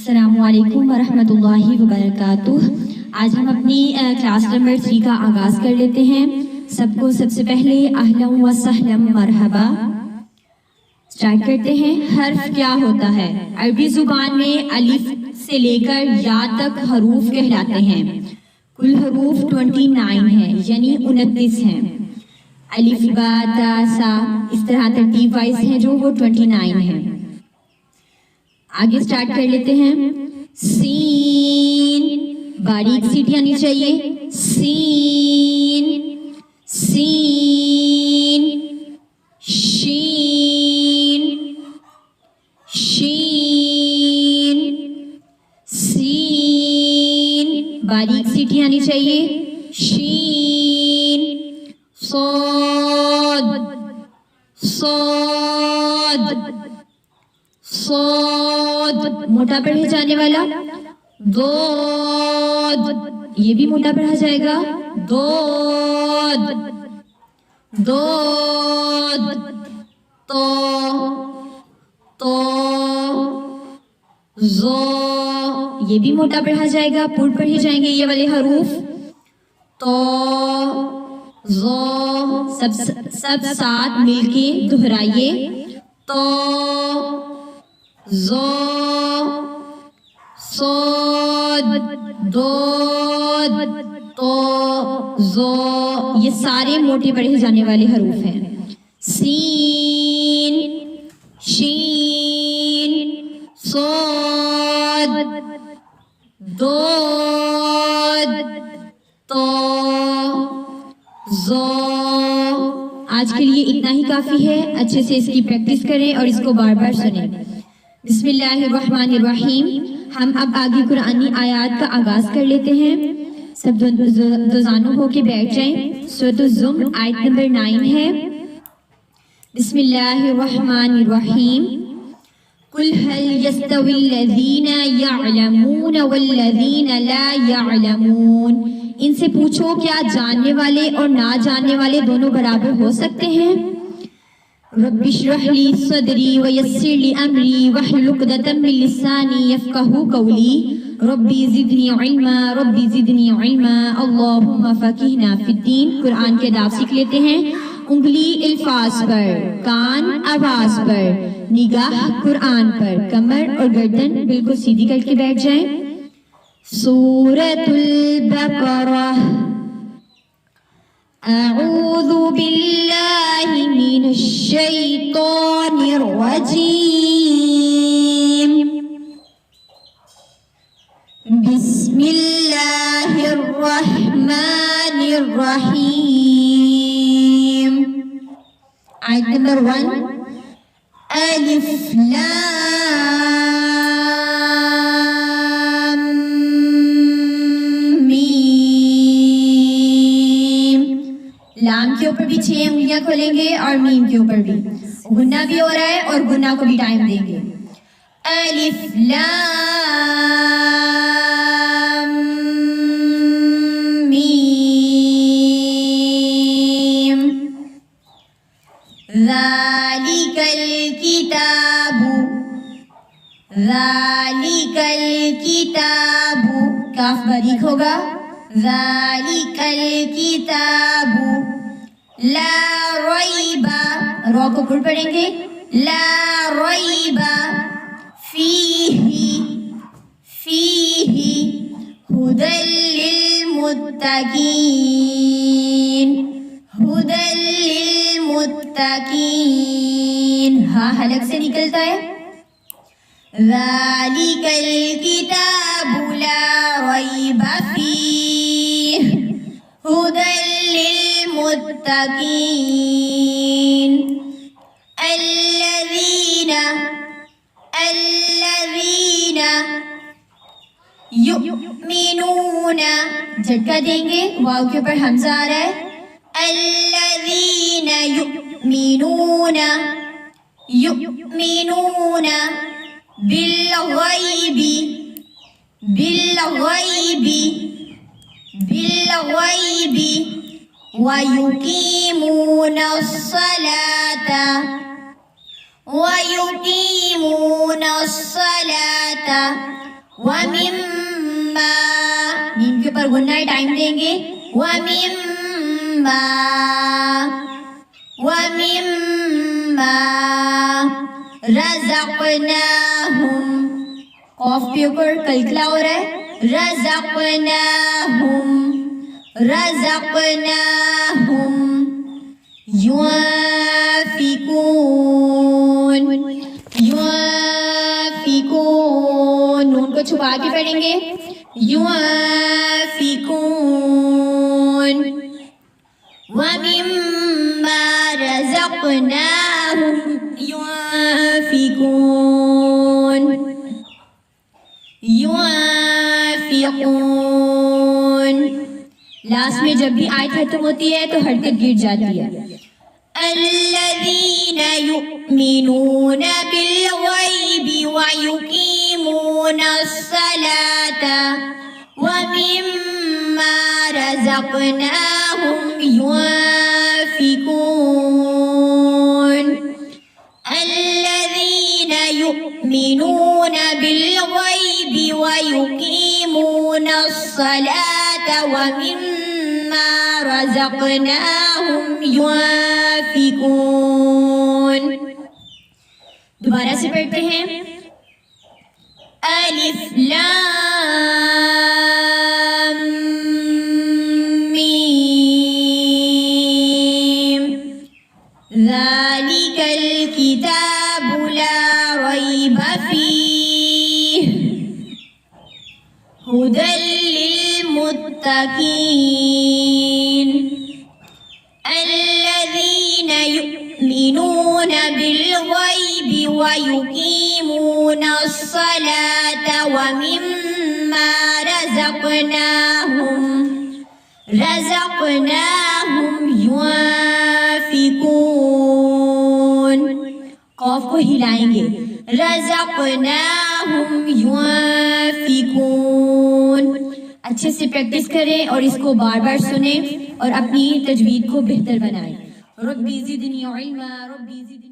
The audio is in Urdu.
السلام علیکم ورحمۃ اللہ وبرکاتہ۔ آج ہم اپنی کلاس نمبر 3 کا آغاز کر لیتے ہیں۔ سب کو سب سے پہلے اہلا و سہلا مرحبا اسٹارٹ کرتے ہیں۔ حرف کیا ہوتا ہے؟ عربی زبان میں الف سے لے کر یا تک حروف کہلاتے ہیں۔ کل حروف 29 ہیں، یعنی 29 ہیں۔ الف با تا سا اس طرح ترتیب وائز ہیں جو وہ 29 ہیں۔ آگے سٹارٹ کر لیتے ہیں۔ سین، باریک سیٹی آنی چاہیے۔ سین، سین، شین، شین، سین، باریک سیٹی آنی چاہیے۔ شین، صاد، صاد، صاد، موٹا پڑھے جانے والا۔ ضاد، یہ بھی موٹا پڑھا جائے گا۔ ضاد، ضاد، تو، تو، ظا، یہ بھی موٹا پڑھا جائے گا۔ پور پڑھے جائیں گے یہ والے حروف۔ تو، ظا، سب ساتھ مل کے دہرائیے۔ تو، ظا، صاد، ضاد، تو، ظا، یہ سارے موٹے پڑھے جانے والے حروف ہیں۔ سین، شین، صاد، ضاد، تو، ظا۔ آج کے لیے اتنا ہی کافی ہے۔ اچھے سے اس کی پریکٹس کریں اور اس کو بار بار سنیں۔ بسم اللہ الرحمن الرحیم۔ ہم اب آگے قرآنی آیات کا آغاز کر لیتے ہیں۔ سب دوزانو ہو کے بیٹھ جائیں۔ سورۃ الزمر آیت نمبر 9 ہے۔ بسم اللہ الرحمن الرحیم۔ قل هل يستوي الذين يعلمون والذين لا يعلمون۔ ان سے پوچھو کیا جاننے والے اور نہ جاننے والے دونوں برابر ہو سکتے ہیں؟ رب اشرح لی صدری ویسر لی امری واحلل عقدۃ من لسانی یفقہوا قولی ربی زدنی علما ربی زدنی علما اللہم فقہنا فی الدین۔ قرآن کے آداب سیکھ لیتے ہیں۔ انگلی الفاظ پر، کان آواز پر، نگاہ قرآن پر، کمر اور گردن بالکل سیدھی کر کے بیٹھ جائیں۔ سورۃ البقرہ۔ اعوذ باللہ من الشیطان الرجیم۔ بسم اللہ الرحمن الرحیم۔ آیت نمبر 1۔ الف لام لام کے اوپر بھی 6 انگلیاں کھولیں گے اور میم کے اوپر بھی گنا بھی ہو رہا ہے اور گنا کو بھی ٹائم دیں گے۔ الف لام میم ذالک الکتاب، ذالک الکتاب، کاف باریک ہوگا۔ ذالک الکتاب لا ریب، را کو پھر پڑھیں گے۔ لا ریب فیہ، فیہ ھدی للمتقین، ھدی للمتقین، ہاں حلق سے نکلتا ہے۔ ذالک الکتاب لا ریب فیہ ھدی للمتقین الذین یؤمنون، جھٹکا دیں گے، واو کے اوپر حمزہ آ رہا ہے۔ الذین یؤمنون، یؤمنون بالغیب، بالغیب، بالغیب وَيُقِيمُونَ الصَّلَاةَ وَيُقِيمُونَ الصَّلَاةَ وَمِمَّا میم کے اوپر غنہ ٹائم دیں گے. وَمِمَّا رَزَقْنَاهُمْ قاف کے اوپر کلکلا ہو رہا ہے. رَزَقْنَاهُمْ يُنْفِقُونَ نون کو چھپا کے پڑھیں گے. يُنْفِقُونَ وَمِمَّا رَزَقْنَاهُمْ يُنْفِقُونَ لاسٹ میں جب بھی آیت ختم ہوتی ہے تو حرکت گر جاتی ہے. الذین یؤمنون بالغیب ویقیمون الصلاة ومما رزقناهم ينفقون. الذین یؤمنون بالغیب ویقیمون الصلاة ومما رزقناهم ينفقون. دوبارہ سے پڑھتے ہیں. الف لام میم ذالک الکتاب لا ریب فیہ ہدی للمتقین. الذین یؤمنون بالغیب ویقیمون الصلاة ومما رزقناهم ينفقون. قاف کو ہلائیں گے. رزقناهم ينفقون. اچھے سے پریکٹس کریں اور اس کو بار بار سنیں اور اپنی تجوید کو بہتر بنائیں. ربی زدنی علما ربی زدنی